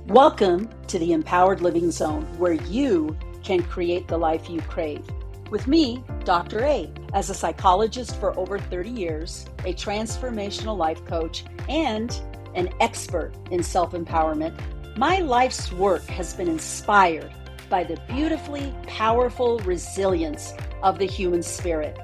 Welcome to the Empowered Living Zone, where you can create the life you crave. With me, Dr. A, as a psychologist for over 30 years, a transformational life coach, and an expert in self-empowerment, my life's work has been inspired by the beautifully powerful resilience of the human spirit.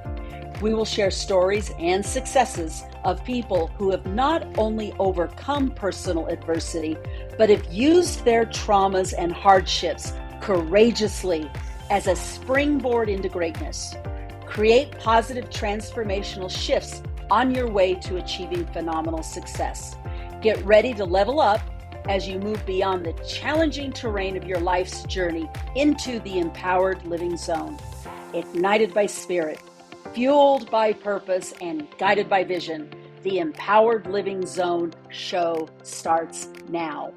We will share stories and successes of people who have not only overcome personal adversity, but have used their traumas and hardships courageously as a springboard into greatness. Create positive transformational shifts on your way to achieving phenomenal success. Get ready to level up as you move beyond the challenging terrain of your life's journey into the empowered living zone. Ignited by spirit, fueled by purpose, and guided by vision, the Empowered Living Zone show starts now.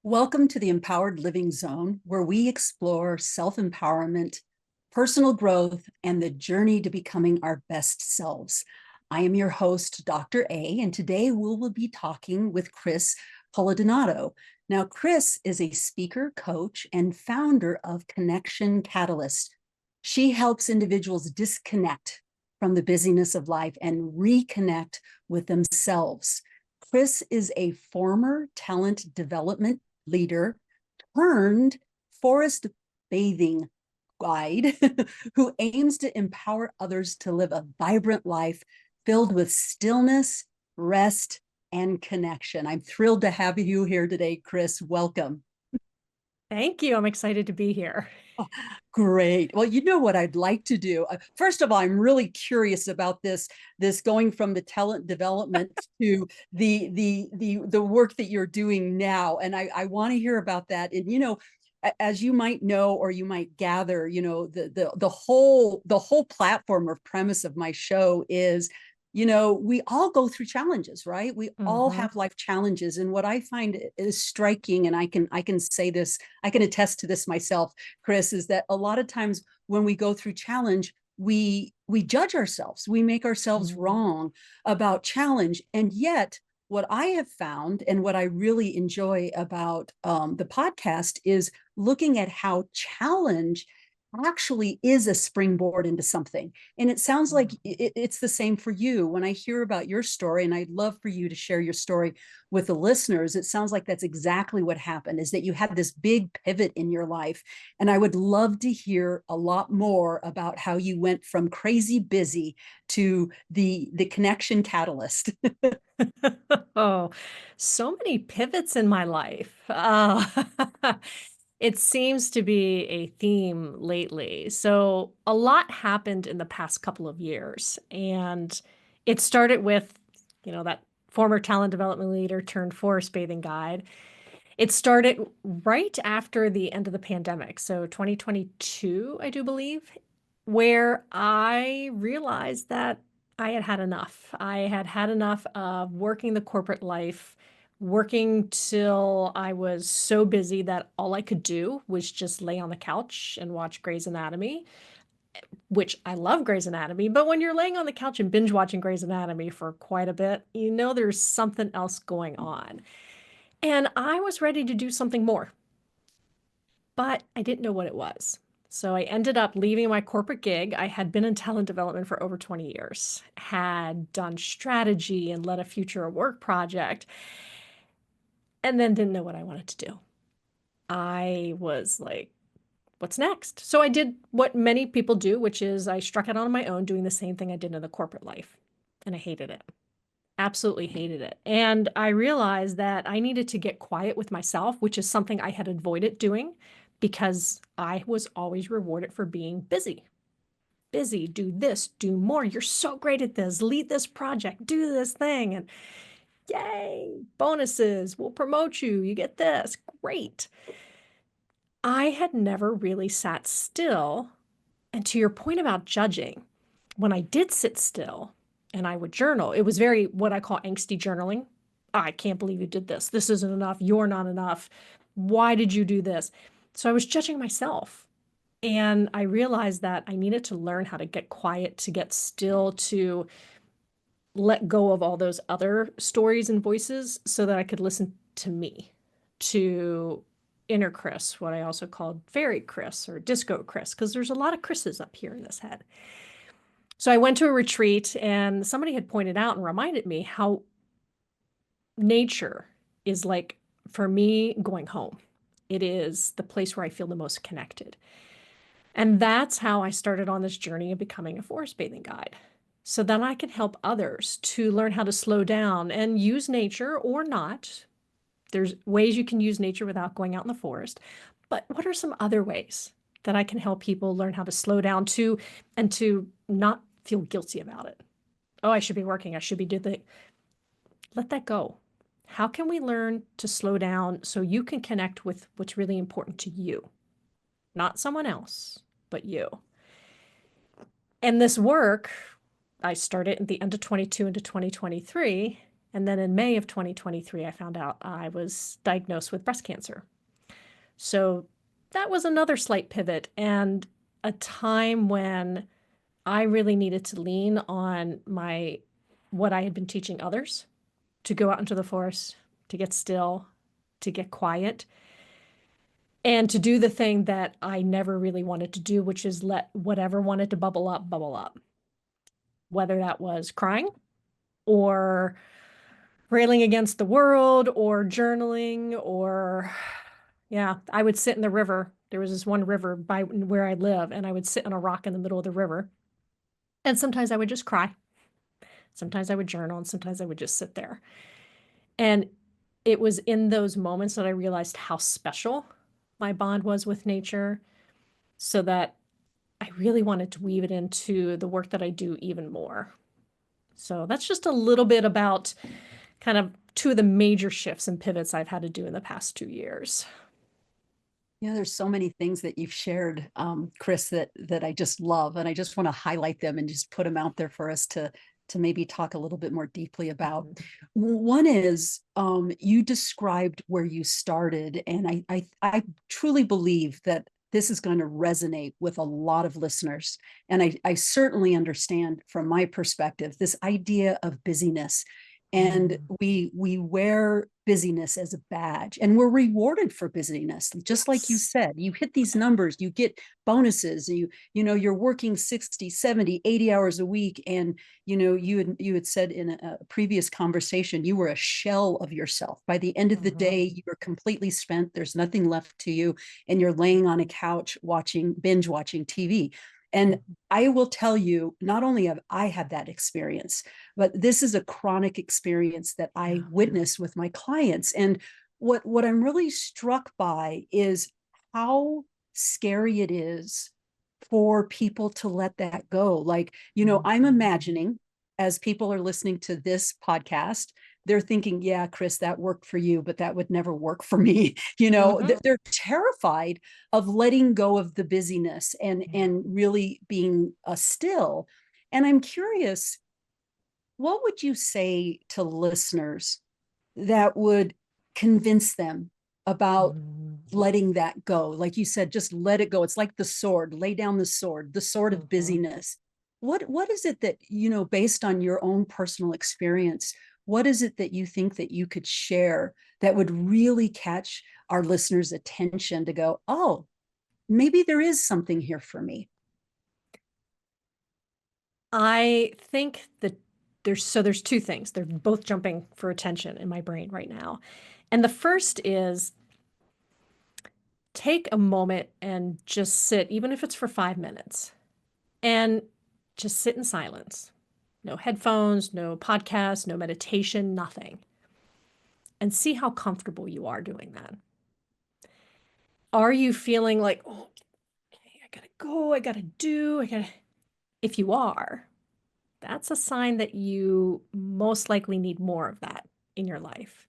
Welcome to the Empowered Living Zone, where we explore self-empowerment, personal growth, and the journey to becoming our best selves. I am your host, Dr. A, and today we will be talking with Chris Polidinato. Now, Chris is a speaker, coach, and founder of Connection Catalyst. She helps individuals disconnect from the busyness of life and reconnect with themselves. Chris is a former talent development leader turned forest bathing guide who aims to empower others to live a vibrant life filled with stillness, rest, and connection. I'm thrilled to have you here today, Chris. Welcome. Thank you. I'm excited to be here. Oh, great. Well, you know what I'd like to do. First of all, I'm really curious about this going from the talent development to the work that you're doing now. And I want to hear about that. And as you might know, or you might gather, the whole platform or premise of my show is, we all go through challenges, right? We all have life challenges. And what I find is striking, and I can say this, I can attest to this myself, Chris, is that a lot of times when we go through challenge, we judge ourselves. We make ourselves wrong about challenge. And yet what I have found and what I really enjoy about the podcast is looking at how challenge actually is a springboard into something. And it sounds like it's the same for you. When I hear about your story, and I'd love for you to share your story with the listeners, it sounds like that's exactly what happened, is that you had this big pivot in your life. And I would love to hear a lot more about how you went from crazy busy to the connection catalyst. Oh, so many pivots in my life. It seems to be a theme lately. So a lot happened in the past couple of years. And it started with, that former talent development leader turned forest bathing guide. It started right after the end of the pandemic. So 2022, I do believe, where I realized that I had had enough. I had had enough of working the corporate life, working till I was so busy that all I could do was just lay on the couch and watch Grey's Anatomy, which I love Grey's Anatomy. But when you're laying on the couch and binge watching Grey's Anatomy for quite a bit, there's something else going on. And I was ready to do something more, but I didn't know what it was. So I ended up leaving my corporate gig. I had been in talent development for over 20 years, had done strategy and led a future of work project, and then didn't know what I wanted to do. I was like, what's next? So I did what many people do, which is I struck it on my own, doing the same thing I did in the corporate life. And I hated it. Absolutely hated it. And I realized that I needed to get quiet with myself, which is something I had avoided doing because I was always rewarded for being busy. Busy, do this, do more. You're so great at this. Lead this project, do this thing. And yay, bonuses, we'll promote you. You get this. Great. I had never really sat still. And to your point about judging, when I did sit still and I would journal, it was very what I call angsty journaling. I can't believe you did this. This isn't enough. You're not enough. Why did you do this? So I was judging myself. And I realized that I needed to learn how to get quiet, to get still, to let go of all those other stories and voices so that I could listen to me, to inner Chris, what I also called fairy Chris or disco Chris, because there's a lot of Chris's up here in this head. So I went to a retreat, and somebody had pointed out and reminded me how nature is like, for me, going home. It is the place where I feel the most connected. And that's how I started on this journey of becoming a forest bathing guide. So then I can help others to learn how to slow down and use nature or not. There's ways you can use nature without going out in the forest. But what are some other ways that I can help people learn how to slow down to and to not feel guilty about it? Oh, I should be working. I should be doing the. Let that go. How can we learn to slow down so you can connect with what's really important to you? Not someone else, but you. And this work, I started at the end of 22 into 2023. And then in May of 2023, I found out I was diagnosed with breast cancer. So that was another slight pivot and a time when I really needed to lean on what I had been teaching others, to go out into the forest, to get still, to get quiet, and to do the thing that I never really wanted to do, which is let whatever wanted to bubble up, whether that was crying or railing against the world or journaling or, yeah, I would sit in the river. There was this one river by where I live, and I would sit on a rock in the middle of the river. And sometimes I would just cry. Sometimes I would journal, and sometimes I would just sit there. And it was in those moments that I realized how special my bond was with nature, so that I really wanted to weave it into the work that I do even more. So that's just a little bit about kind of two of the major shifts and pivots I've had to do in the past 2 years. Yeah, there's so many things that you've shared, Chris, that I just love, and I just want to highlight them and just put them out there for us to maybe talk a little bit more deeply about. One is, you described where you started, and I truly believe that this is going to resonate with a lot of listeners, and I certainly understand from my perspective this idea of busyness. And we wear busyness as a badge, and we're rewarded for busyness, just like you said. You hit these numbers, you get bonuses, you're working 60, 70, 80 hours a week, and you had said in a previous conversation you were a shell of yourself. By the end of the day, you are completely spent, there's nothing left to you, and you're laying on a couch binge watching TV. And I will tell you, not only have I had that experience, but this is a chronic experience that I witness with my clients. And what I'm really struck by is how scary it is for people to let that go. Like, I'm imagining, as people are listening to this podcast, they're thinking, yeah, Chris, that worked for you, but that would never work for me. They're terrified of letting go of the busyness and really being still. And I'm curious, what would you say to listeners that would convince them about letting that go? Like you said, just let it go. It's like the sword, lay down the sword of busyness. What is it that, based on your own personal experience, what is it that you think that you could share that would really catch our listeners' attention to go, oh, maybe there is something here for me? I think that there's two things. They're both jumping for attention in my brain right now. And the first is, take a moment and just sit, even if it's for 5 minutes, and just sit in silence. No headphones, no podcast, no meditation, nothing. And see how comfortable you are doing that. Are you feeling like, oh, okay, I gotta go, if you are, that's a sign that you most likely need more of that in your life.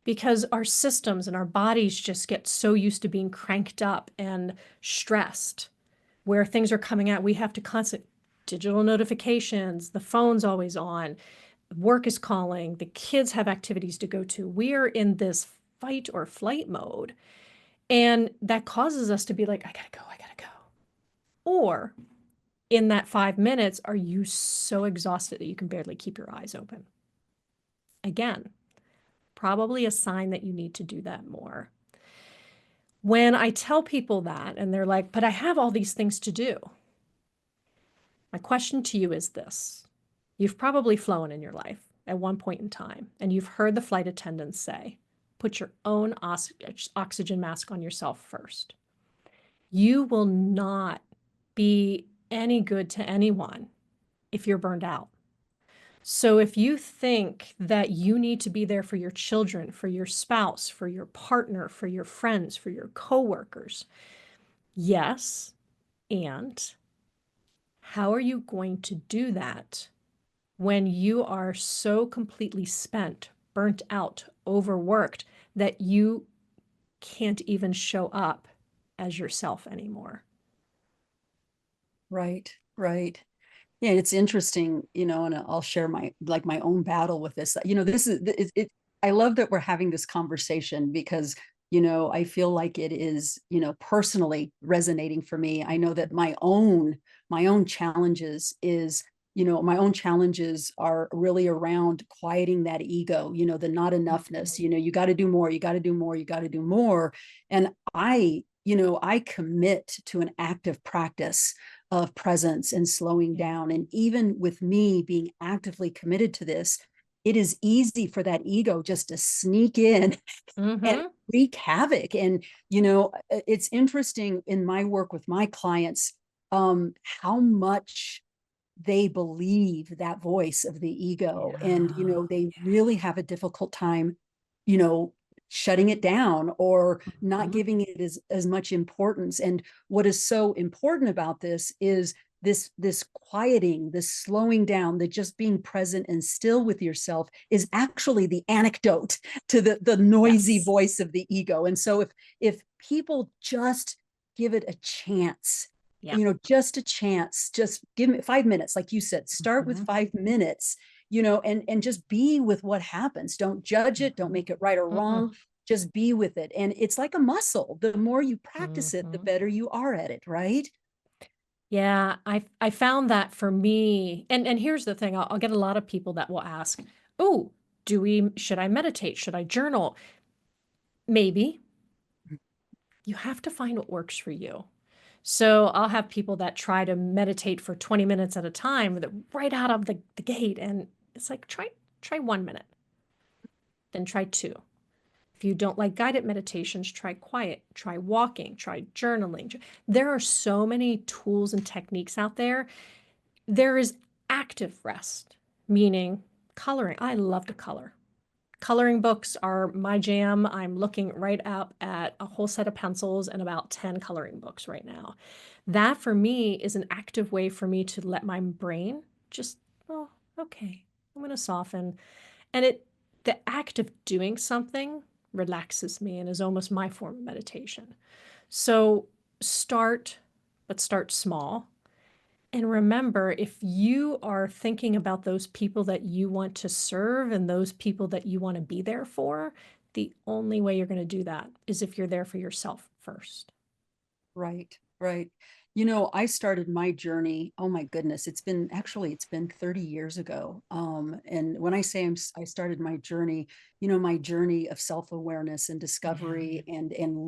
Because our systems and our bodies just get so used to being cranked up and stressed, where things are coming out. We have to constant digital notifications, the phone's always on, work is calling, the kids have activities to go to. We are in this fight or flight mode. And that causes us to be like, I gotta go. Or in that 5 minutes, are you so exhausted that you can barely keep your eyes open? Again, probably a sign that you need to do that more. When I tell people that and they're like, but I have all these things to do. My question to you is this. You've probably flown in your life at one point in time, and you've heard the flight attendants say, put your own oxygen mask on yourself first. You will not be any good to anyone if you're burned out. So if you think that you need to be there for your children, for your spouse, for your partner, for your friends, for your coworkers, yes, and how are you going to do that when you are so completely spent, burnt out, overworked that you can't even show up as yourself anymore? Right, right. Yeah, it's interesting, and I'll share my own battle with this. This is I love that we're having this conversation because, I feel like it is, personally resonating for me. I know that my own challenges is, my own challenges are really around quieting that ego, the not enoughness, you got to do more, you got to do more, you got to do more. And I commit to an active practice of presence and slowing down. And even with me being actively committed to this, it is easy for that ego just to sneak in and Mm-hmm. wreak havoc. And, it's interesting in my work with my clients, how much they believe that voice of the ego. And, Yeah. they really have a difficult time, you know, shutting it down or not Mhm. giving it as much importance. And what is so important about this is this quieting, this slowing down, the just being present and still with yourself is actually the antidote to the noisy Yes. voice of the ego. And so if people just give it a chance, Yeah. just a chance, just give me 5 minutes, like you said, start with Mhm. 5 minutes, and just be with what happens. Don't judge it, don't Mhm. make it right or Mm-mm. wrong, just be with it. And it's like a muscle. The more you practice it, the Mhm. better you are at it, right? Yeah, I found that for me, and here's the thing, I'll get a lot of people that will ask, "Oh, should I meditate? Should I journal?" Maybe. You have to find what works for you. So I'll have people that try to meditate for 20 minutes at a time right out of the gate. And it's like, try 1 minute, then try two. If you don't like guided meditations, try quiet, try walking, try journaling. There are so many tools and techniques out there. There is active rest, meaning coloring. I love to color. Coloring books are my jam. I'm looking right up at a whole set of pencils and about 10 coloring books right now. That for me is an active way for me to let my brain just, oh, okay, I'm going to soften. And the act of doing something relaxes me and is almost my form of meditation. So start, but start small. And remember, if you are thinking about those people that you want to serve and those people that you want to be there for, the only way you're going to do that is if you're there for yourself first. Right, right. I started my journey. Oh my goodness, it's been 30 years ago. And when I say I started my journey, my journey of self-awareness and Yeah. discovery and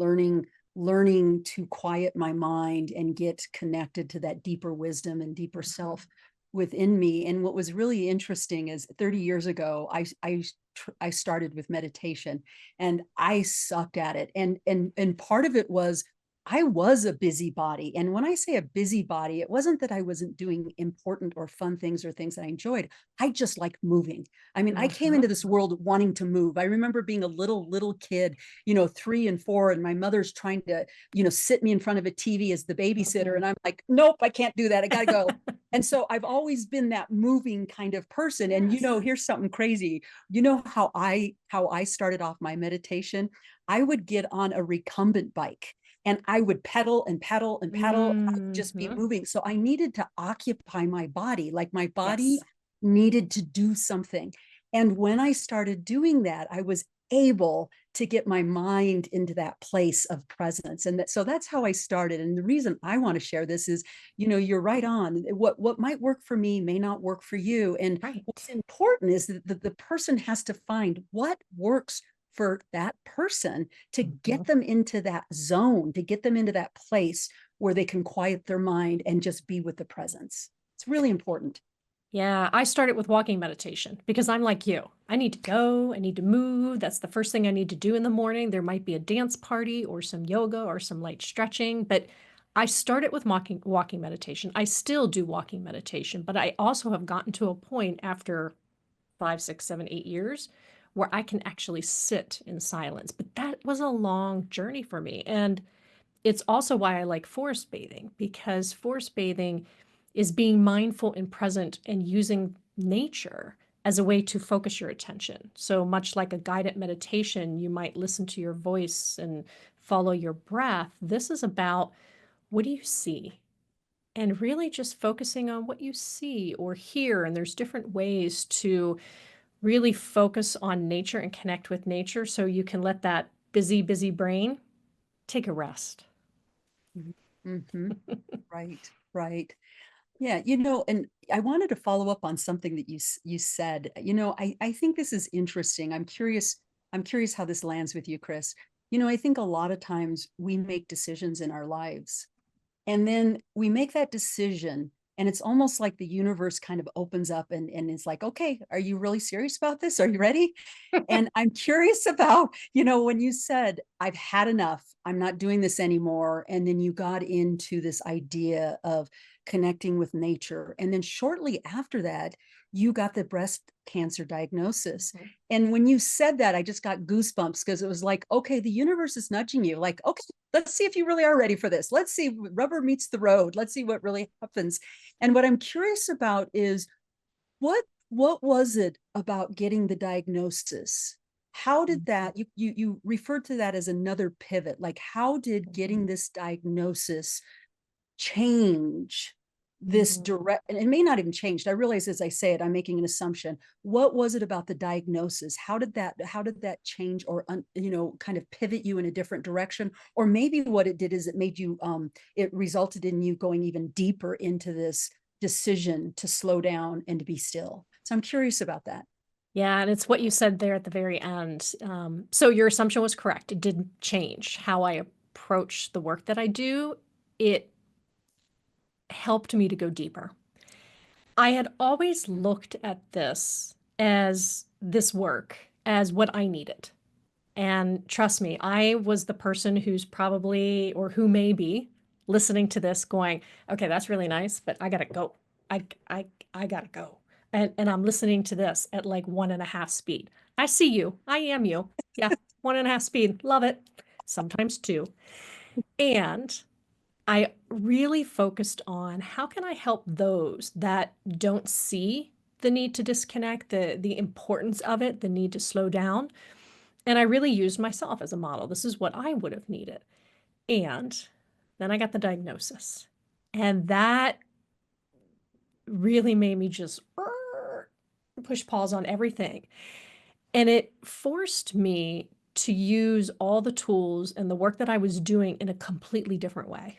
learning to quiet my mind and get connected to that deeper wisdom and deeper self within me. And what was really interesting is 30 years ago, I started with meditation and I sucked at it. And part of it was I was a busybody. And when I say a busybody, it wasn't that I wasn't doing important or fun things or things that I enjoyed. I just like moving. I mean, I came Mm-hmm. into this world wanting to move. I remember being a little kid, 3 and 4, and my mother's trying to, sit me in front of a TV as the babysitter. And I'm like, nope, I can't do that. I gotta go. And so I've always been that moving kind of person. And Yes. here's something crazy. You know how I started off my meditation? I would get on a recumbent bike and I would pedal and pedal and pedal. I would just be Mm-hmm. moving. So I needed to occupy my body. Like my body Yes. needed to do something. And when I started doing that, I was able to get my mind into that place of presence. And so that's how I started. And the reason I want to share this is, you're right on. What might work for me may not work for you. And what's Right. important is that the person has to find what works for that person to Mhm. get them into that zone, to get them into that place where they can quiet their mind and just be with the presence. It's really important. Yeah, I started with walking meditation because I'm like you. I need to go, I need to move. That's the first thing I need to do in the morning. There might be a dance party or some yoga or some light stretching, but I started with walking meditation. I still do walking meditation, but I also have gotten to a point after 5, 6, 7, 8 years where I can actually sit in silence. But that was a long journey for me. And it's also why I like forest bathing, because forest bathing is being mindful and present and using nature as a way to focus your attention. So much like a guided meditation, you might listen to your voice and follow your breath. This is about, what do you see? And really just focusing on what you see or hear. And there's different ways to really focus on nature and connect with nature so you can let that busy, busy brain take a rest. Mm-hmm. Right, right. Yeah, and I wanted to follow up on something that you said. I think this is interesting. I'm curious how this lands with you, Chris. I think a lot of times we make decisions in our lives, and then we make that decision, and it's almost like the universe kind of opens up and it's like, okay, are you really serious about this? Are you ready? And I'm curious about, when you said, I've had enough, I'm not doing this anymore. And then you got into this idea of connecting with nature. And then shortly after that, you got the breast cancer diagnosis. Mhm. And when you said that, I just got goosebumps because it was like, okay, the universe is nudging you. Like, okay, let's see if you really are ready for this. Let's see, rubber meets the road. Let's see what really happens. And what I'm curious about is, what was it about getting the diagnosis? How did that, you referred to that as another pivot? Like, how did getting this diagnosis change this Mhm. direct, and it may not even change. I realize as I say it, I'm making an assumption. What was it about the diagnosis? How did that change or kind of pivot you in a different direction? Or maybe what it did is it made you it resulted in you going even deeper into this decision to slow down and to be still. So I'm curious about that. Yeah, and it's what you said there at the very end. So your assumption was correct. It didn't change how I approach the work that I do. It helped me to go deeper. I had always looked at this work as what I needed. And trust me, I was the person who's probably, or who may be listening to this going, okay, that's really nice, but I gotta go. I, I, I gotta go. And I'm listening to this at like 1.5 speed. I see you. I am you. Yeah. 1.5 speed. Love it. Sometimes two. And I really focused on how can I help those that don't see the need to disconnect, the importance of it, the need to slow down. And I really used myself as a model. This is what I would have needed. And then I got the diagnosis. And that really made me just push pause on everything. And it forced me to use all the tools and the work that I was doing in a completely different way,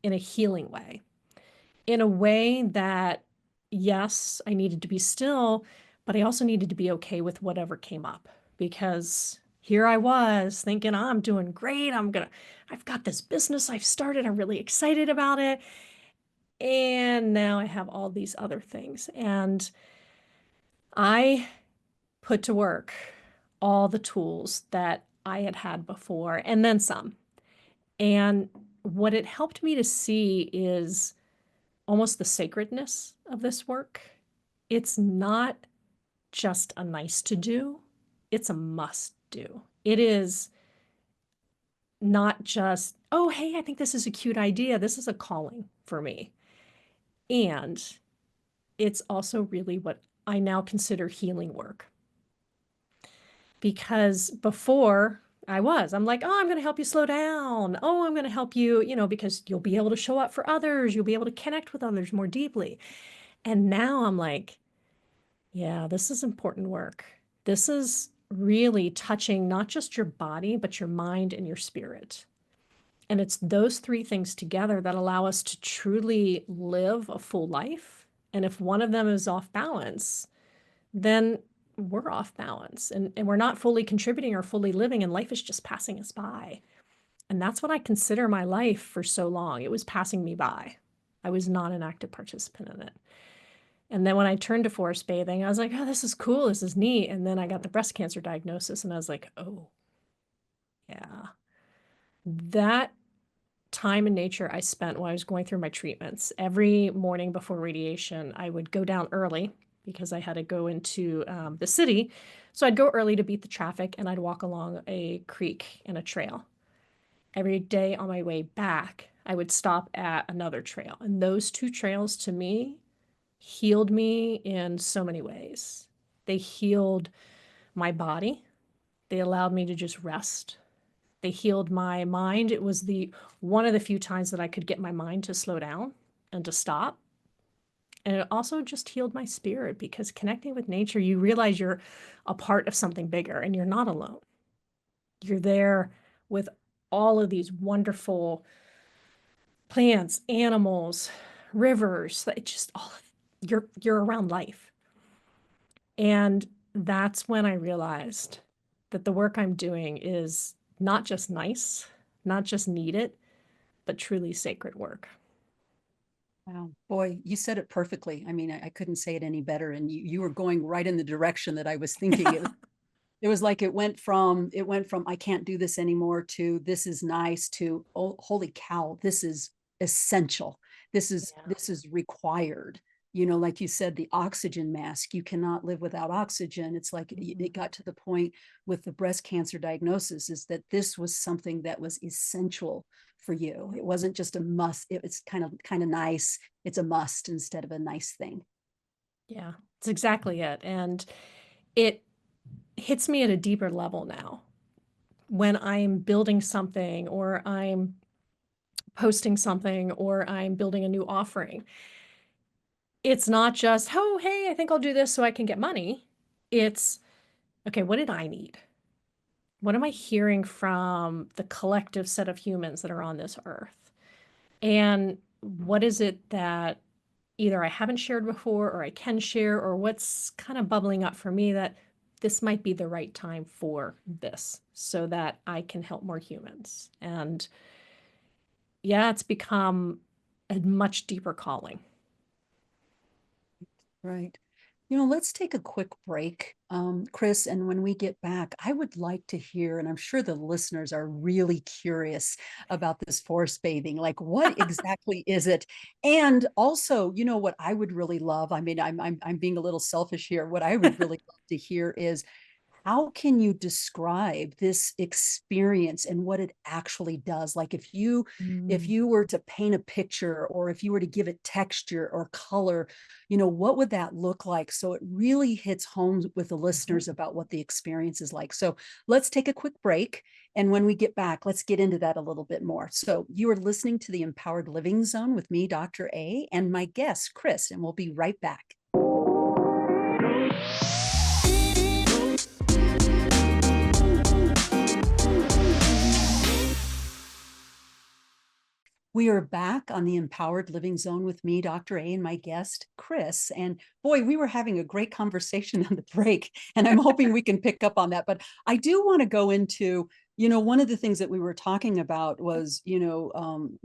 in a healing way, in a way that, yes, I needed to be still, but I also needed to be okay with whatever came up because here I was thinking, I'm doing great. I've got this business I've started. I'm really excited about it. And now I have all these other things. And I put to work all the tools that I had had before and then some. And what it helped me to see is almost the sacredness of this work. It's not just a nice to do, it's a must do. It is not just, oh, hey, I think this is a cute idea. This is a calling for me. And it's also really what I now consider healing work. Because before I'm like, oh, I'm going to help you slow down. Oh, I'm going to help you, because you'll be able to show up for others. You'll be able to connect with others more deeply. And now I'm like, yeah, this is important work. This is really touching not just your body, but your mind and your spirit. And it's those three things together that allow us to truly live a full life. And if one of them is off balance, then we're off balance and we're not fully contributing or fully living, and life is just passing us by. And that's what I consider my life for so long. It was passing me by. I was not an active participant in it. And then when I turned to forest bathing, I was like, oh, this is cool. This is neat. And then I got the breast cancer diagnosis and I was like, oh, yeah. That time in nature I spent while I was going through my treatments. Every morning before radiation, I would go down early because I had to go into the city. So I'd go early to beat the traffic and I'd walk along a creek and a trail. Every day on my way back, I would stop at another trail. And those two trails to me healed me in so many ways. They healed my body. They allowed me to just rest. They healed my mind. It was the one of the few times that I could get my mind to slow down and to stop. And it also just healed my spirit, because connecting with nature, you realize you're a part of something bigger and you're not alone. You're there with all of these wonderful plants, animals, rivers, it just all you're around life. And that's when I realized that the work I'm doing is not just nice, not just needed, but truly sacred work. Wow, boy, you said it perfectly. I mean, I couldn't say it any better. And you were going right in the direction that I was thinking. It was like it went from I can't do this anymore to this is nice to, oh, holy cow, this is essential. Yeah. This is required. Like you said, the oxygen mask, you cannot live without oxygen. It's like Mhm. it got to the point with the breast cancer diagnosis, is that this was something that was essential for you. It wasn't just a must. It was kind of nice. It's a must instead of a nice thing. Yeah, it's exactly it. And it hits me at a deeper level now when I'm building something or I'm posting something or I'm building a new offering. It's not just, oh, hey, I think I'll do this so I can get money. It's, okay, what did I need? What am I hearing from the collective set of humans that are on this earth? And what is it that either I haven't shared before or I can share, or what's kind of bubbling up for me that this might be the right time for this so that I can help more humans? And yeah, it's become a much deeper calling. Right. Let's take a quick break, Chris. And when we get back, I would like to hear, and I'm sure the listeners are really curious about this forest bathing. Like, what exactly is it? And also, what I would really love. I mean, I'm being a little selfish here. What I would really love to hear is, how can you describe this experience and what it actually does? Like, if Mm. you were to paint a picture, or if you were to give it texture or color, what would that look like? So it really hits home with the Mhm. listeners about what the experience is like. So let's take a quick break. And when we get back, let's get into that a little bit more. So you are listening to the Empowered Living Zone with me, Dr. A, and my guest, Chris, and we'll be right back. We are back on the Empowered Living Zone with me, Dr. A, and my guest, Chris. And boy, we were having a great conversation on the break, and I'm hoping we can pick up on that. But I do want to go into, one of the things that we were talking about was,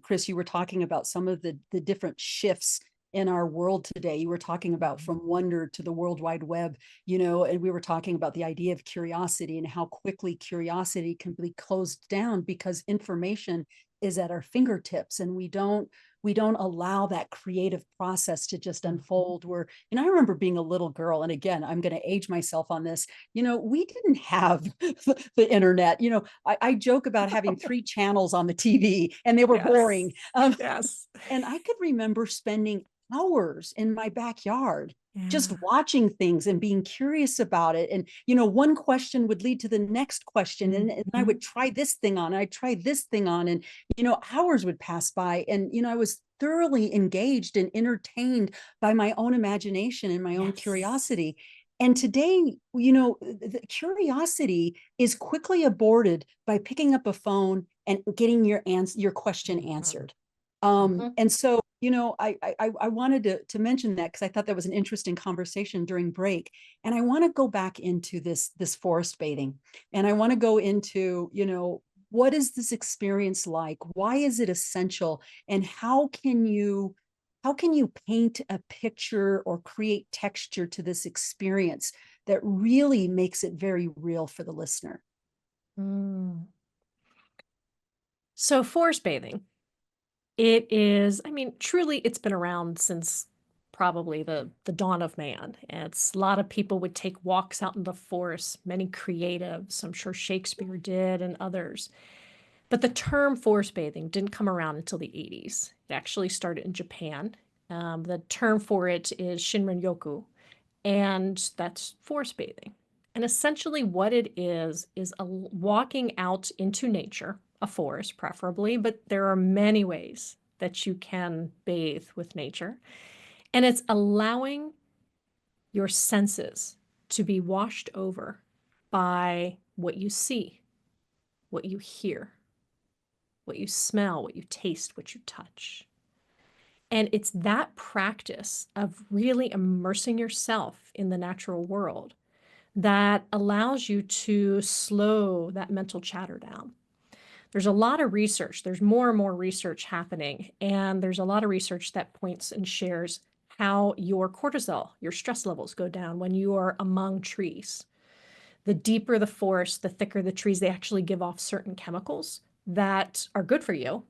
Chris, you were talking about some of the different shifts in our world today. You were talking about Mhm. from wonder to the World Wide Web, and we were talking about the idea of curiosity and how quickly curiosity can be closed down because information is at our fingertips, and we don't allow that creative process to just Mhm. unfold. I remember being a little girl, and again, I'm going to age myself on this. We didn't have the internet. I joke about having three channels on the TV, and they were Yes. boring. Yes. And I could remember spending hours in my backyard just Yeah. watching things and being curious about it. And, one question would lead to the next question. And I Mhm. would try this thing on, and I'd try this thing on, and, hours would pass by. And, I was thoroughly engaged and entertained by my own imagination and my own Yes. curiosity. And today, you know, the curiosity is quickly aborted by picking up a phone and getting your question Mhm. answered. Mhm. And so, you know, I wanted to mention that because I thought that was an interesting conversation during break. And I want to go back into this forest bathing, and I want to go into, you know, what is this experience like? Why is it essential? And how can you paint a picture or create texture to this experience that really makes it very real for the listener? Mm. So forest bathing, it is, I mean, truly it's been around since probably the dawn of man. It's a lot of people would take walks out in the forest, many creatives, I'm sure Shakespeare did and others. But the term forest bathing didn't come around until the 80s. It actually started in Japan. The term for it is Shinrin-yoku, and that's forest bathing. And essentially, what it is walking out into nature, a forest preferably, but there are many ways that you can bathe with nature. And it's allowing your senses to be washed over by what you see, what you hear, what you smell, what you taste, what you touch. And it's that practice of really immersing yourself in the natural world that allows you to slow that mental chatter down. There's a lot of research, there's more and more research happening, and there's a lot of research that points and shares how your cortisol, your stress levels go down when you are among trees. The deeper the forest, the thicker the trees, they actually give off certain chemicals that are good for you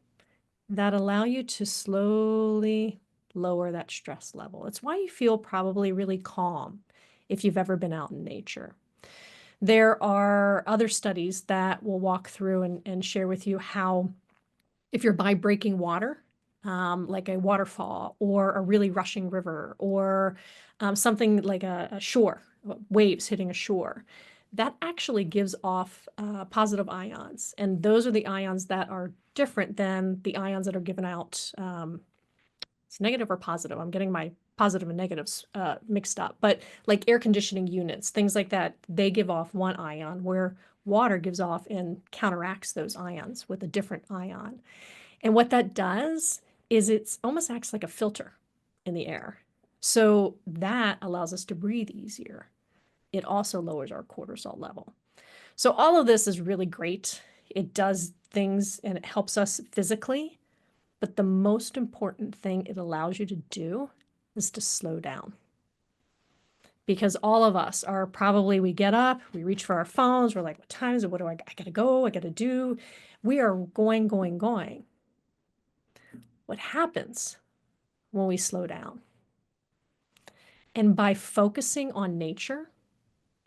that allow you to slowly lower that stress level. It's why you feel probably really calm if you've ever been out in nature. There are other studies that will walk through and share with you how if you're by breaking water, like a waterfall or a really rushing river or something like a shore, waves hitting a shore, that actually gives off positive ions. And those are the ions that are different than the ions that are given out. It's negative or positive. I'm getting my positive and negatives mixed up. But like air conditioning units, things like that, they give off one ion where water gives off and counteracts those ions with a different ion. And what that does is it almost acts like a filter in the air. So that allows us to breathe easier. It also lowers our cortisol level. So all of this is really great. It does things and it helps us physically. But the most important thing it allows you to do is to slow down. Because all of us are probably, we get up, we reach for our phones, we're like, what time is it? What do I gotta go, I gotta do. We are going, going, going. What happens when we slow down? And by focusing on nature,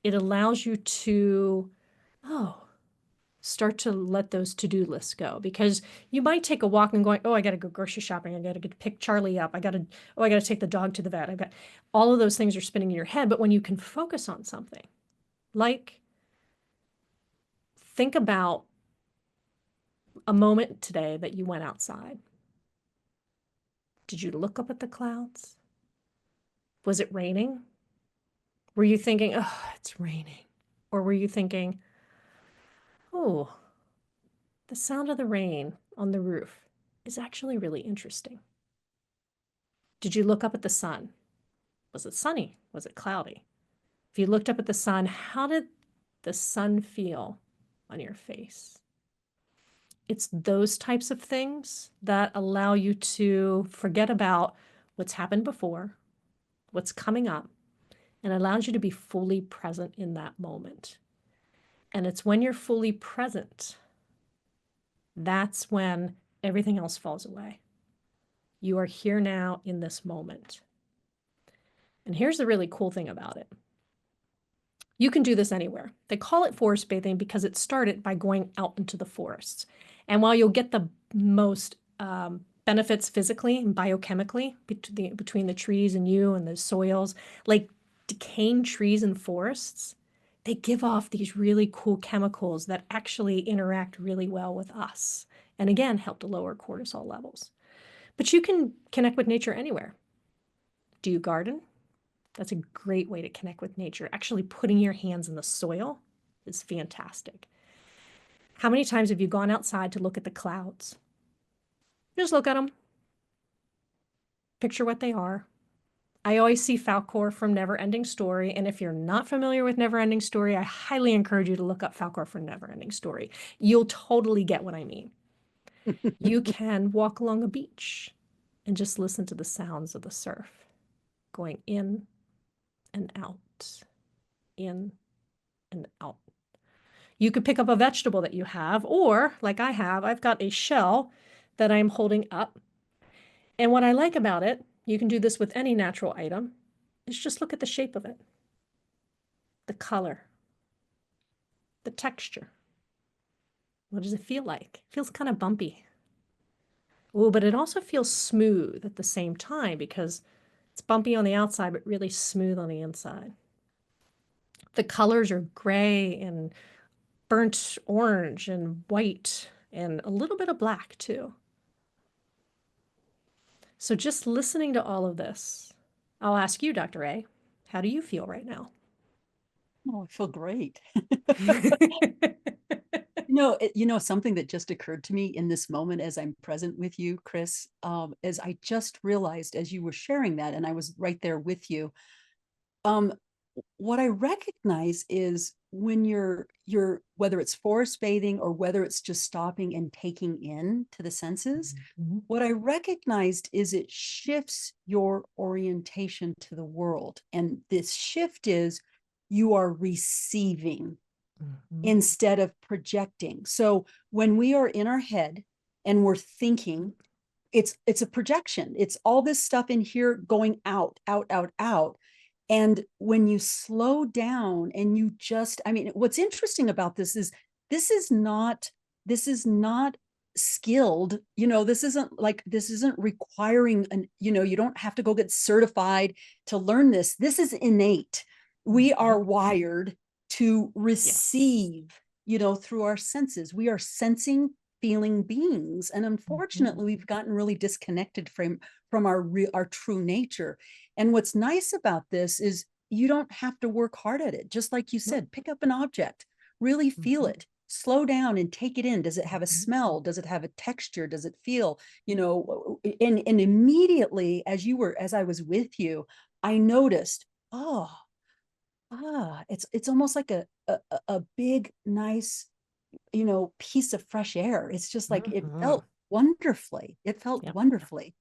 it allows you to, oh, start to let those to-do lists go, because you might take a walk and going, oh, I got to go grocery shopping. I got to get pick Charlie up. I got to take the dog to the vet. I've got all of those things are spinning in your head. But when you can focus on something, like think about a moment today that you went outside. Did you look up at the clouds? Was it raining? Were you thinking, oh, it's raining? Or were you thinking, oh, the sound of the rain on the roof is actually really interesting? Did you look up at the sun? Was it sunny? Was it cloudy? If you looked up at the sun, how did the sun feel on your face? It's those types of things that allow you to forget about what's happened before, what's coming up, and allows you to be fully present in that moment. And it's when you're fully present, that's when everything else falls away. You are here now in this moment. And here's the really cool thing about it. You can do this anywhere. They call it forest bathing because it started by going out into the forests. And while you'll get the most benefits physically and biochemically between the trees and you and the soils, like decaying trees and forests, they give off these really cool chemicals that actually interact really well with us. And again, help to lower cortisol levels. But you can connect with nature anywhere. Do you garden? That's a great way to connect with nature. Actually, putting your hands in the soil is fantastic. How many times have you gone outside to look at the clouds? Just look at them, picture what they are. I always see Falkor from Neverending Story, and if you're not familiar with Neverending Story, I highly encourage you to look up Falkor from Neverending Story. You'll totally get what I mean. You can walk along a beach and just listen to the sounds of the surf going in and out, in and out. You could pick up a vegetable that you have, or like I have, I've got a shell that I'm holding up. And what I like about it, you can do this with any natural item, is just look at the shape of it, the color, the texture. What does it feel like? It feels kind of bumpy. Oh, but it also feels smooth at the same time because it's bumpy on the outside, but really smooth on the inside. The colors are gray and burnt orange and white and a little bit of black too. So just listening to all of this, I'll ask you, Dr. A, how do you feel right now? Oh, I feel great. Something that just occurred to me in this moment as I'm present with you, Chris, as I just realized as you were sharing that, and I was right there with you, um, what I recognize is when you're whether it's forest bathing or whether it's just stopping and taking in to the senses, what I recognized is it shifts your orientation to the world. And this shift is you are receiving instead of projecting. So when we are in our head and we're thinking, it's a projection. It's all this stuff in here going out, out, out, out. And when you slow down and you just, I mean, what's interesting about this is this is not skilled, this isn't requiring you don't have to go get certified to learn this. This is innate. We are wired to receive, through our senses. We are sensing, feeling beings. And unfortunately, we've gotten really disconnected from our true nature. And what's nice about this is you don't have to work hard at it. Just like you said, pick up an object, really feel it, slow down and take it in. Does it have a smell? Does it have a texture? Does it feel, and immediately as I was with you, I noticed, it's almost like a big, nice, piece of fresh air. It's just like it felt wonderfully. It felt wonderfully.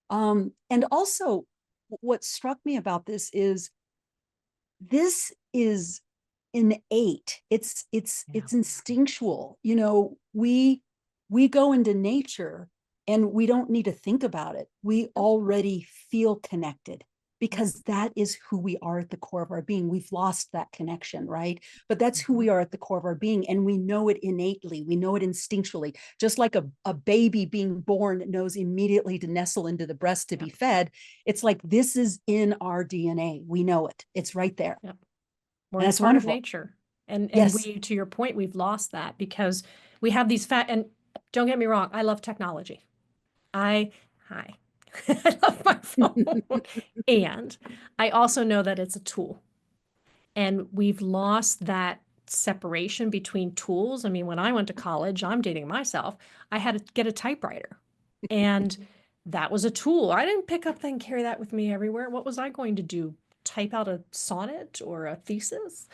And also what struck me about this is innate. It's instinctual. We go into nature and we don't need to think about it. We already feel connected because that is who we are at the core of our being. We've lost that connection, right? But that's who we are at the core of our being. And we know it innately. We know it instinctually. Just like a baby being born knows immediately to nestle into the breast to be fed. It's like, this is in our DNA. We know it. It's right there. We're in part of nature. And yes. we, to your point, we've lost that because we have these and don't get me wrong, I love technology. I love my phone. And I also know that it's a tool. And we've lost that separation between tools. I mean, when I went to college, I'm dating myself, I had to get a typewriter. And that was a tool. I didn't pick up that and carry that with me everywhere. What was I going to do? Type out a sonnet or a thesis?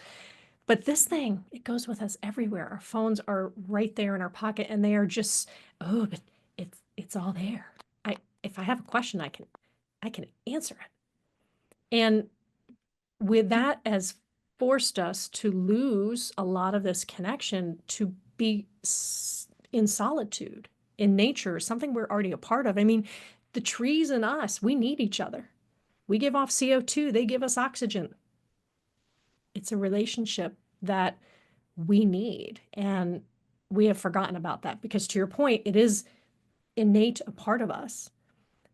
But this thing, it goes with us everywhere. Our phones are right there in our pocket and they are just, but it's all there. If I have a question, I can answer it. And with that has forced us to lose a lot of this connection to be in solitude, in nature, something we're already a part of. I mean, the trees and us, we need each other. We give off CO2, they give us oxygen. It's a relationship that we need. And we have forgotten about that because, to your point, it is innate a part of us.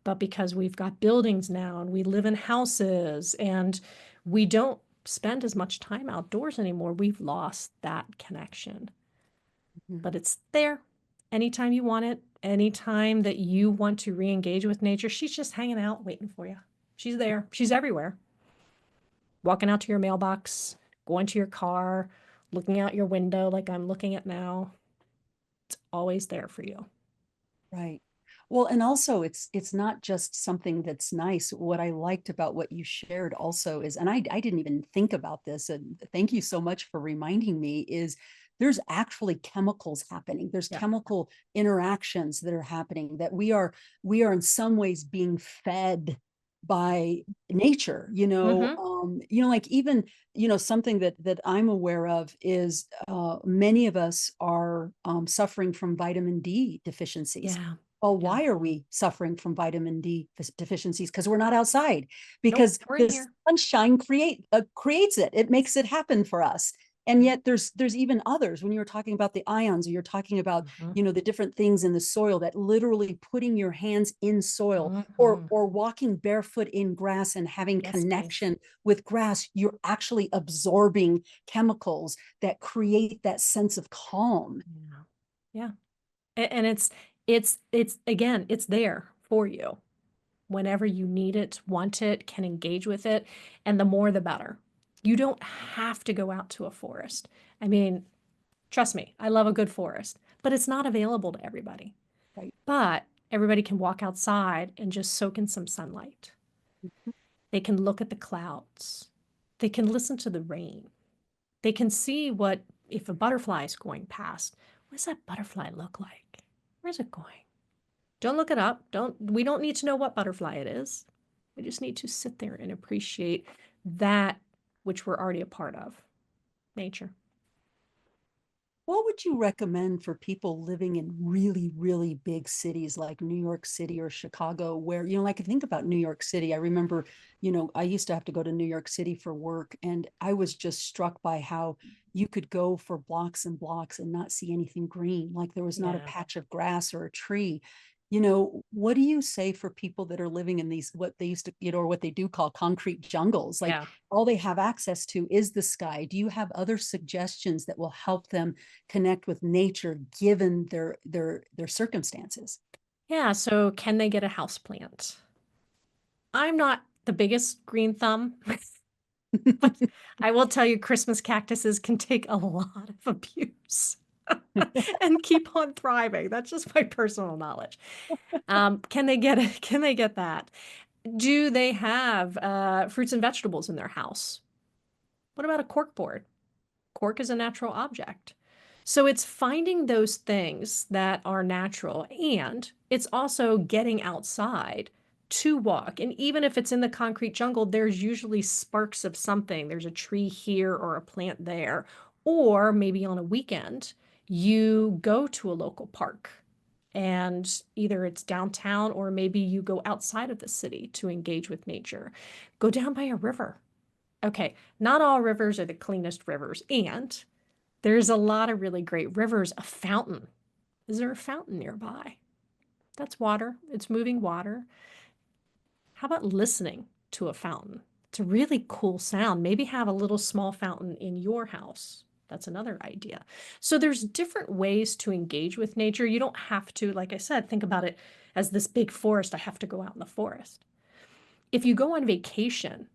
But because we've got buildings now and we live in houses and we don't spend as much time outdoors anymore, we've lost that connection. But it's there anytime you want it, anytime that you want to re-engage with nature. She's just hanging out waiting for you. She's there. She's everywhere. walking out to your mailbox, going to your car, looking out your window like I'm looking at now. It's always there for you. Right. Well, and also it's not just something that's nice. What I liked about what you shared also is, and I didn't even think about this, and thank you so much for reminding me, is there's actually chemicals happening. There's Yeah. chemical interactions that are happening that we are in some ways being fed by nature, Mm-hmm. like even, something that I'm aware of is many of us are suffering from vitamin D deficiencies. Yeah. Well, Yeah. why are we suffering from vitamin D deficiencies? Because we're not outside, Nope. because We're in the here. sunshine creates it. It makes it happen for us. And yet there's even others when you're talking about the ions, or you're talking about, Mm-hmm. the different things in the soil, that literally putting your hands in soil, or Mm-hmm. walking barefoot in grass and having Yes, please. connection with grass, you're actually absorbing chemicals that create that sense of calm. Yeah. Yeah. And it's again, it's there for you whenever you need it, want it, can engage with it, and the more the better. You don't have to go out to a forest. I mean, trust me, I love a good forest, but it's not available to everybody. Right. But everybody can walk outside and just soak in some sunlight. They can look at the clouds. They can listen to the rain. They can see what, if a butterfly is going past, what does that butterfly look like? Where's it going? Don't look it up. We don't need to know what butterfly it is. We just need to sit there and appreciate that which we're already a part of, nature. What would you recommend for people living in really, really big cities like New York City or Chicago, where, like, I think about New York City. I remember, I used to have to go to New York City for work, and I was just struck by how you could go for blocks and blocks and not see anything green. Like there was not a Yeah. patch of grass or a tree. What do you say for people that are living in these, what they used to, or what they do call concrete jungles? Like Yeah. all they have access to is the sky. Do you have other suggestions that will help them connect with nature given their circumstances? Yeah. So can they get a house plant? I'm not the biggest green thumb, but I will tell you Christmas cactuses can take a lot of abuse and keep on thriving. That's just my personal knowledge. Can they get it? Can they get that? Do they have fruits and vegetables in their house? What about a cork board? Cork is a natural object. So it's finding those things that are natural, and it's also getting outside to walk. And even if it's in the concrete jungle, there's usually sparks of something. There's a tree here or a plant there. Or maybe on a weekend, you go to a local park and either it's downtown or maybe you go outside of the city to engage with nature. Go down by a river. Okay, not all rivers are the cleanest rivers, and there's a lot of really great rivers. A fountain. Is there a fountain nearby? That's water. It's moving water. How about listening to a fountain? It's a really cool sound. Maybe have a little small fountain in your house. That's another idea. So there's different ways to engage with nature. You don't have to, like I said, think about it as this big forest. I have to go out in the forest. If you go on vacation,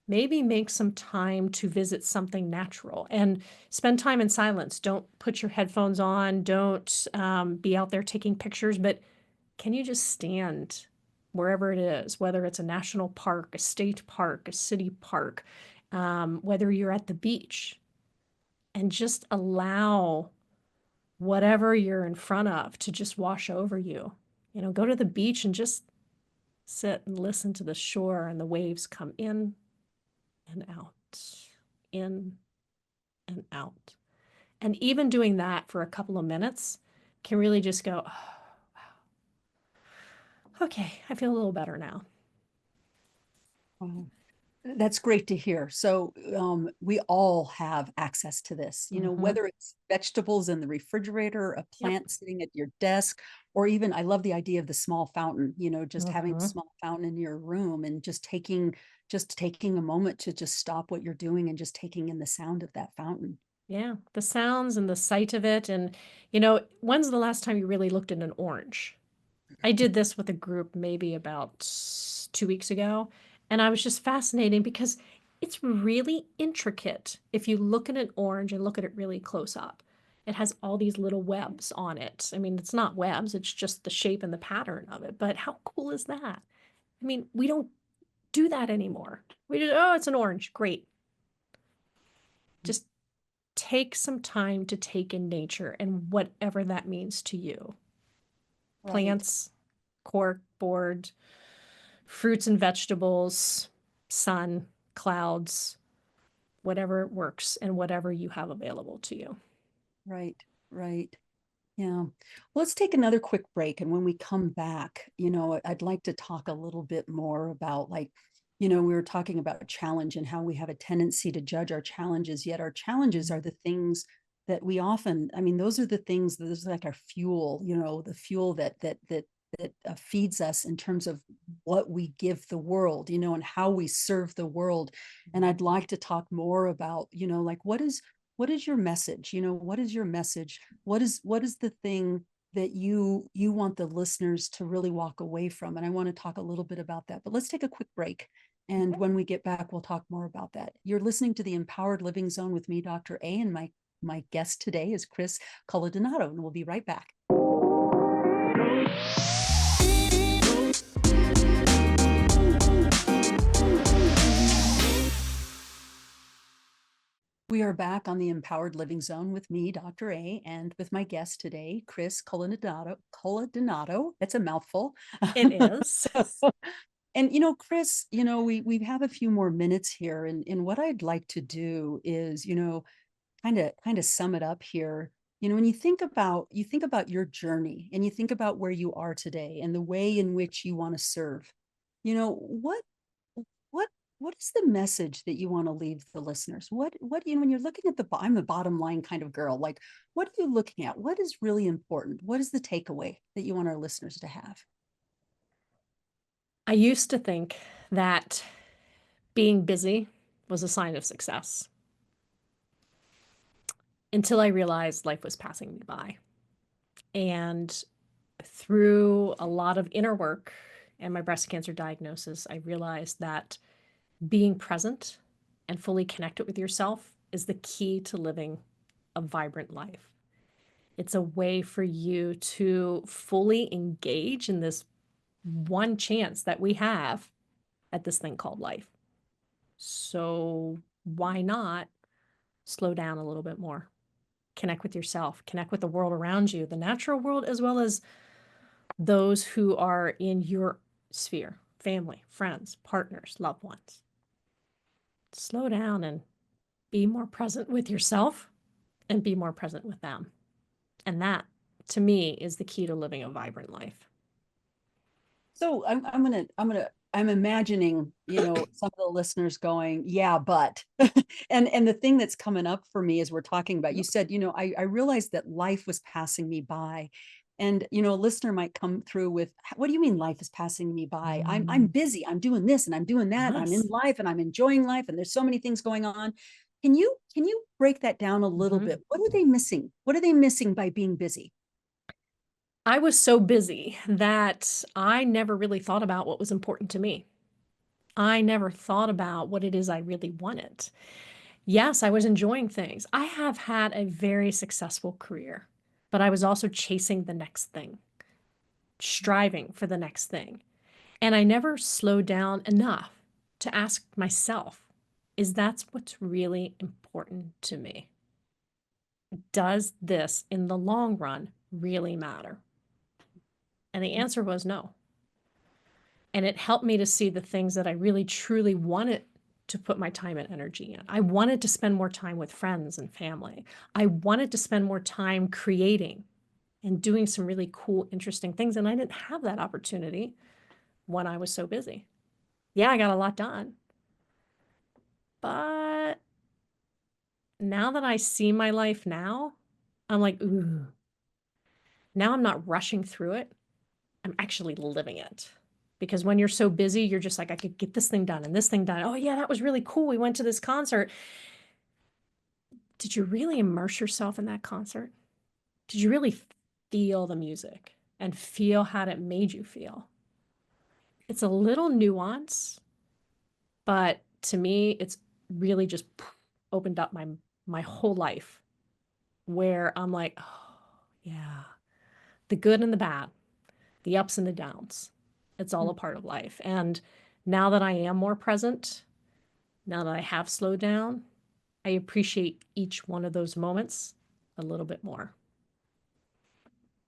maybe make some time to visit something natural and spend time in silence. Don't put your headphones on. Don't be out there taking pictures, but can you just stand wherever it is, whether it's a national park, a state park, a city park, whether you're at the beach, and just allow whatever you're in front of to just wash over you. Go to the beach and just sit and listen to the shore and the waves come in and out, in and out. And even doing that for a couple of minutes can really just go, oh, okay, I feel a little better now. Wow. That's great to hear. So we all have access to this, Mm-hmm. whether it's vegetables in the refrigerator, a Yep. plant sitting at your desk, or even I love the idea of the small fountain, just having a Mm-hmm. small fountain in your room and just taking a moment to just stop what you're doing and just taking in the sound of that fountain. Yeah, the sounds and the sight of it. And, when's the last time you really looked at an orange? I did this with a group maybe about 2 weeks ago, and I was just fascinating because It's really intricate. If you look at an orange and look at it really close up, it has all these little webs on it. I mean, it's not webs, it's just the shape and the pattern of it. But how cool is that? I mean, we don't do that anymore. We just, oh, it's an orange. Great. Just take some time to take in nature and whatever that means to you. Right. Plants, cork, board, fruits and vegetables, sun, clouds, whatever works and whatever you have available to you. Right. Right. Yeah. Well, let's take another quick break. And when we come back, I'd like to talk a little bit more about like, we were talking about challenge and how we have a tendency to judge our challenges, yet our challenges are the things that we often, I mean, those are the things that is like our fuel, the fuel that feeds us in terms of what we give the world, and how we serve the world. And I'd like to talk more about, like what is your message? What is your message? What is the thing that you want the listeners to really walk away from? And I want to talk a little bit about that. But let's take a quick break. And Okay. when we get back, we'll talk more about that. You're listening to the Empowered Living Zone with me, Dr. A, and my guest today is Chris Coladonato, and we'll be right back. We are back on the Empowered Living Zone with me, Dr. A, and with my guest today, Chris Coladonato. Coladonato. It's a mouthful. It is. And Chris, we have a few more minutes here, and what I'd like to do is, kind of sum it up here. When you think about your journey and you think about where you are today and the way in which you want to serve, what what is the message that you want to leave the listeners? What when you're looking at I'm the bottom line kind of girl. Like, what are you looking at? What is really important? What is the takeaway that you want our listeners to have? I used to think that being busy was a sign of success until I realized life was passing me by. And through a lot of inner work and my breast cancer diagnosis, I realized that being present and fully connected with yourself is the key to living a vibrant life. It's a way for you to fully engage in this one chance that we have at this thing called life. So why not slow down a little bit more? Connect with yourself, connect with the world around you, the natural world, as well as those who are in your sphere, family, friends, partners, loved ones. Slow down and be more present with yourself and be more present with them. And that, to me, is the key to living a vibrant life. So I'm imagining, some of the listeners going, yeah, but and the thing that's coming up for me as we're talking about, you Yep. said, I realized that life was passing me by. And a listener might come through with, what do you mean life is passing me by? I'm busy, I'm doing this and I'm doing that, and I'm in Yes. life and I'm enjoying life, and there's so many things going on. Can you break that down a little Mhm. bit? What are they missing? What are they missing by being busy? I was so busy that I never really thought about what was important to me. I never thought about what it is I really wanted. Yes, I was enjoying things. I have had a very successful career, but I was also chasing the next thing, striving for the next thing. And I never slowed down enough to ask myself, is that what's really important to me? Does this in the long run really matter? And the answer was no. And it helped me to see the things that I really truly wanted to put my time and energy in. I wanted to spend more time with friends and family. I wanted to spend more time creating and doing some really cool, interesting things. And I didn't have that opportunity when I was so busy. Yeah, I got a lot done. But now that I see my life now, I'm like, ooh, now I'm not rushing through it. I'm actually living it. Because when you're so busy, you're just like, I could get this thing done and this thing done. Oh, yeah, that was really cool. We went to this concert. Did you really immerse yourself in that concert? Did you really feel the music and feel how it made you feel? It's a little nuance, but to me, it's really just opened up my whole life, where I'm like, oh, yeah, the good and the bad, the ups and the downs. It's all a part of life. And now that I am more present, now that I have slowed down, I appreciate each one of those moments a little bit more.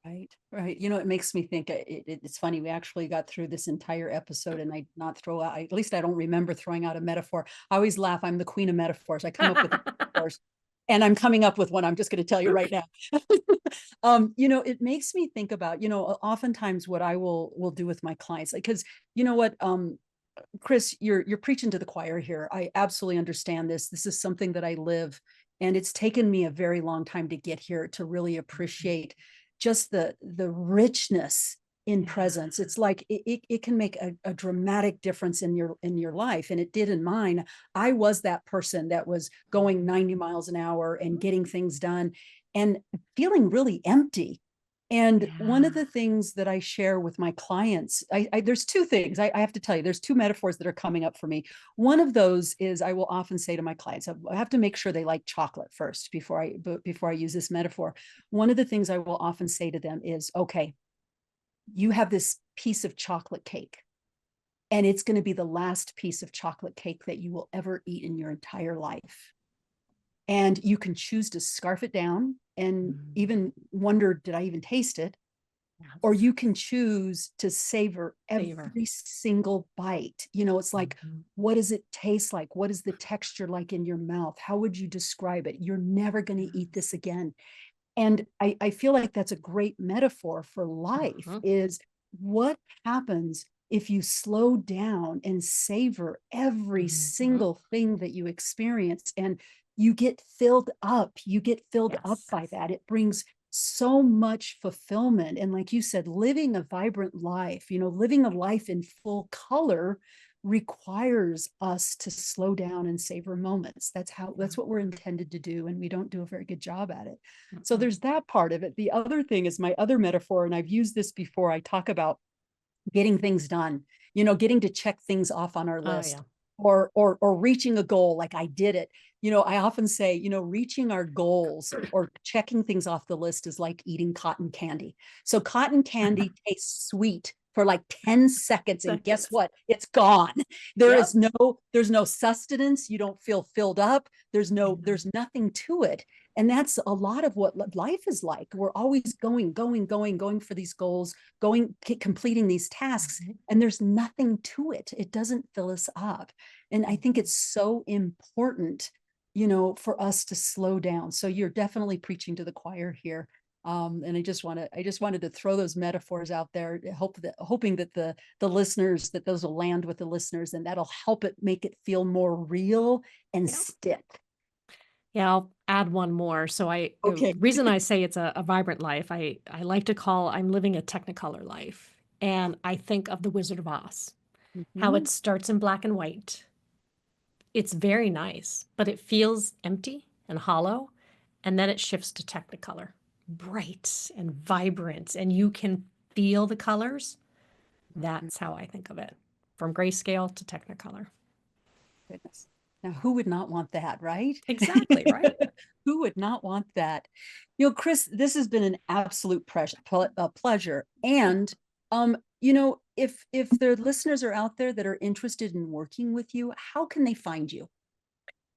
Right, right. You know, it makes me think it's funny. We actually got through this entire episode and I did not throw out, at least I don't remember throwing out a metaphor. I always laugh. I'm the queen of metaphors. I come up with metaphors and I'm coming up with one. I'm just going to tell you right now. You know, it makes me think about, you know, oftentimes what I will do with my clients, like, because you know what, Chris, you're preaching to the choir here. I absolutely understand this. This is something that I live, and it's taken me a very long time to get here to really appreciate just the richness in presence. It's like it can make a dramatic difference in your life, and it did in mine. I was that person that was going 90 miles an hour and getting things done and feeling really empty. And one of Yeah. the things that I share with my clients, there's two things I have to tell you. There's two metaphors that are coming up for me. One of those is I will often say to my clients, I have to make sure they like chocolate first before I use this metaphor. One of the things I will often say to them is, okay, you have this piece of chocolate cake, and it's going to be the last piece of chocolate cake that you will ever eat in your entire life. And you can choose to scarf it down and even wonder, did I even taste it? Or Yes. you can choose to savor Favor. every single bite. You know, it's like, what does it taste like? What is the texture like in your mouth? How would you describe it? You're never going to eat this again. And I feel like that's a great metaphor for life, is what happens if you slow down and savor every single thing that you experience, and you get filled up. You get filled up Yes. by that. It brings so much fulfillment. And like you said, living a vibrant life, you know, living a life in full color requires us to slow down and savor moments. That's what we're intended to do. And we don't do a very good job at it. So there's that part of it. The other thing is my other metaphor, and I've used this before. I talk about getting things done, you know, getting to check things off on our Oh, list, yeah. or reaching a goal, like I did it. You know, I often say, you know, reaching our goals or checking things off the list is like eating cotton candy. So cotton candy tastes sweet for like 10 seconds, and guess Seconds. what? It's gone. Yep. There's no sustenance. You don't feel filled up. There's nothing to it. And that's a lot of what life is like. We're always going for these goals, completing these tasks, and there's nothing to it. It doesn't fill us up. And I think it's so important, you know, for us to slow down. So you're definitely preaching to the choir here. And I just wanted to throw those metaphors out there, hoping that the listeners, that those will land with the listeners, and that'll help it make it feel more real and Yeah. stick. Yeah, I'll add one more. So the Okay. reason I say it's a vibrant life, I like to call I'm living a technicolor life. And I think of the Wizard of Oz, how Mhm. it starts in black and white. It's very nice, but it feels empty and hollow. And then it shifts to technicolor, bright and vibrant, and you can feel the colors. That's how I think of it, from grayscale to technicolor. Goodness. Now, who would not want that, right? Exactly, right? Who would not want that? You know, Chris, this has been an absolute pleasure. And you know, if the listeners are out there that are interested in working with you, how can they find you?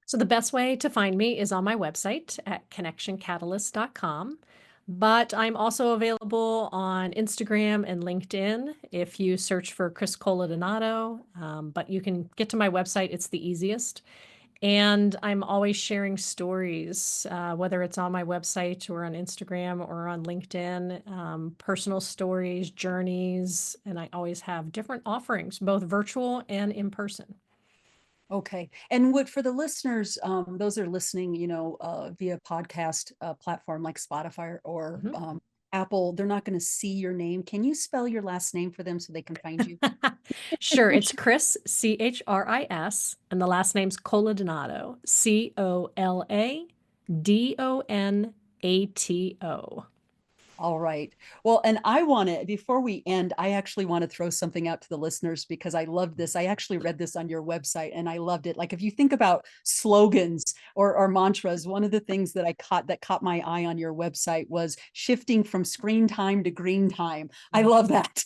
So the best way to find me is on my website at connectioncatalyst.com. But I'm also available on Instagram and LinkedIn if you search for Chris Coladonato. But you can get to my website, it's the easiest. And I'm always sharing stories, whether it's on my website or on Instagram or on LinkedIn, personal stories, journeys, and I always have different offerings, both virtual and in person. Okay. And what for the listeners, those are listening, you know, via podcast platform like Spotify or Mhm. Apple, they're not going to see your name. Can you spell your last name for them so they can find you? Sure, it's Chris, Chris, and the last name's Coladonato, Coladonato. All right. Well, and I want to, before we end, I actually want to throw something out to the listeners because I love this. I actually read this on your website and I loved it. Like if you think about slogans or mantras, one of the things that caught my eye on your website was shifting from screen time to green time. I love that.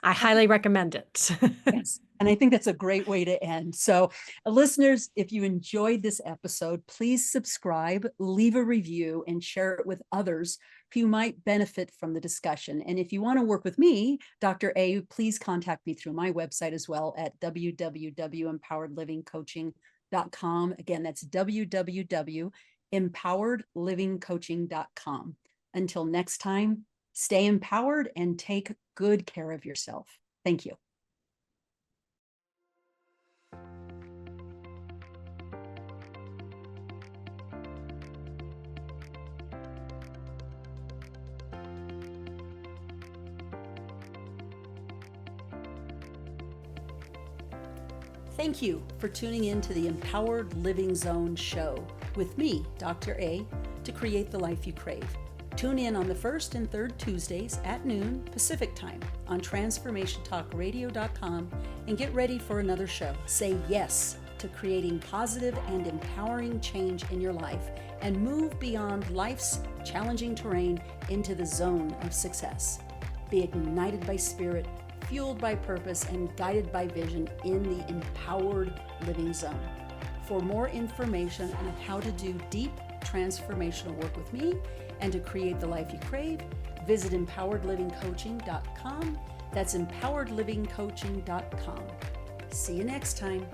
I highly recommend it. Yes. And I think that's a great way to end. So, listeners, if you enjoyed this episode, please subscribe, leave a review, and share it with others who might benefit from the discussion. And if you want to work with me, Dr. A, please contact me through my website as well at www.empoweredlivingcoaching.com. Again, that's www.empoweredlivingcoaching.com. Until next time, stay empowered and take good care of yourself. Thank you. Thank you for tuning in to the Empowered Living Zone show with me, Dr. A, to create the life you crave. Tune in on the first and third Tuesdays at noon Pacific time on transformationtalkradio.com and get ready for another show. Say yes to creating positive and empowering change in your life and move beyond life's challenging terrain into the zone of success. Be ignited by spirit, fueled by purpose, and guided by vision in the Empowered Living Zone. For more information on how to do deep transformational work with me and to create the life you crave, visit empoweredlivingcoaching.com. That's empoweredlivingcoaching.com. See you next time.